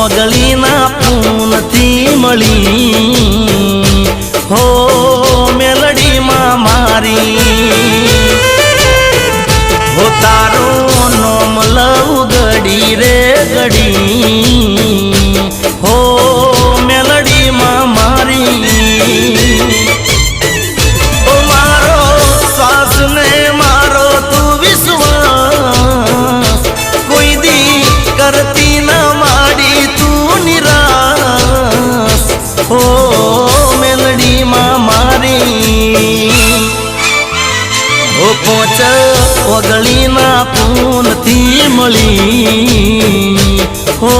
ઓગળીના પૂનથી મળી હો મેલડીમાં મારી હો તારું નોમ લવ ગડી રે ગડી હો મેલડીમાં મારી ઓ મારો શ્વાસ ને મારો તું વિશ્વાસ કોઈ દી કરતી ના માડી તું નિરાશ હો મેલડીમાં મારી ઓ પોચ ઓગળીના પૂનથી મળી હો